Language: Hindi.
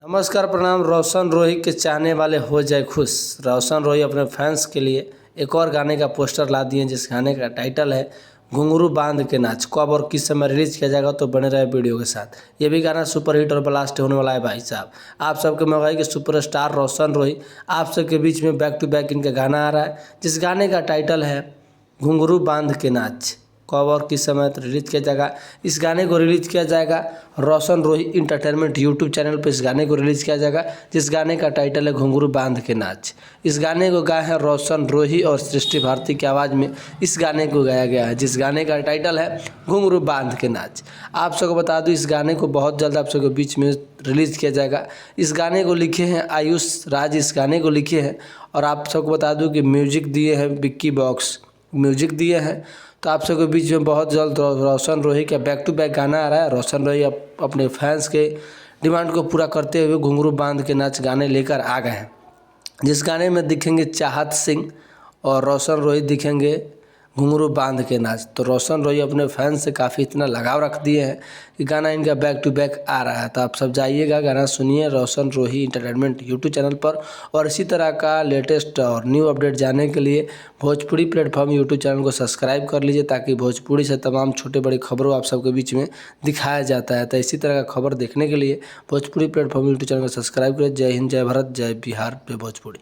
नमस्कार प्रणाम। रोशन रोही के चाहने वाले हो जाए खुश। रोशन रोही अपने फैंस के लिए एक और गाने का पोस्टर ला दिए जिस गाने का टाइटल है घुंघरू बांध के नाच। कब और किस समय रिलीज किया जाएगा तो बने रहे वीडियो के साथ। ये भी गाना सुपर हिट और ब्लास्ट होने वाला है भाई साहब। आप सबके मैं भाई कि सुपरस्टार रोशन रोही आप सबके बीच में बैक टू बैक इनका गाना आ रहा है जिस गाने का टाइटल है घुंघरू बांध के नाच। कब और किस समय तो रिलीज किया जाएगा। इस गाने को रिलीज किया जाएगा रोशन रोही इंटरटेनमेंट यूट्यूब चैनल पर। इस गाने को रिलीज किया जाएगा जिस गाने का टाइटल है घुंघरू बांध के नाच। इस गाने को गाए हैं रोशन रोही और सृष्टि भारती की आवाज़ में इस गाने को गाया गया है जिस गाने का टाइटल है घुंघरू बांध के नाच। आप सबको बता दूं इस गाने को बहुत जल्द आप सबके बीच में रिलीज किया जाएगा। इस गाने को लिखे हैं आयुष राज, इस गाने को लिखे हैं। और आप सबको बता दूं कि म्यूजिक दिए हैं विक्की बॉक्स, म्यूजिक दिए हैं। तो आप सबके बीच में बहुत जल्द रोशन रोही का बैक टू बैक गाना आ रहा है। रोशन रोही अपने फैंस के डिमांड को पूरा करते हुए घुंघरू बांध के नाच गाने लेकर आ गए हैं जिस गाने में दिखेंगे चाहत सिंह और रोशन रोही दिखेंगे घुंघरू बांध के नाच। तो रोशन रोही अपने फैंस से काफ़ी इतना लगाव रख दिए हैं कि गाना इनका बैक टू बैक आ रहा है। तो आप सब जाइएगा गाना सुनिए रोशन रोही इंटरटेनमेंट यूट्यूब चैनल पर। और इसी तरह का लेटेस्ट और न्यू अपडेट जानने के लिए भोजपुरी प्लेटफॉर्म यूट्यूब चैनल को सब्सक्राइब कर लीजिए ताकि भोजपुरी से तमाम छोटे बड़े खबरों आप सबके बीच में दिखाया जाता है। तो इसी तरह का खबर देखने के लिए भोजपुरी प्लेटफॉर्म यूट्यूब चैनल को सब्सक्राइब करें। जय हिंद, जय भारत, जय बिहार, जय भोजपुरी।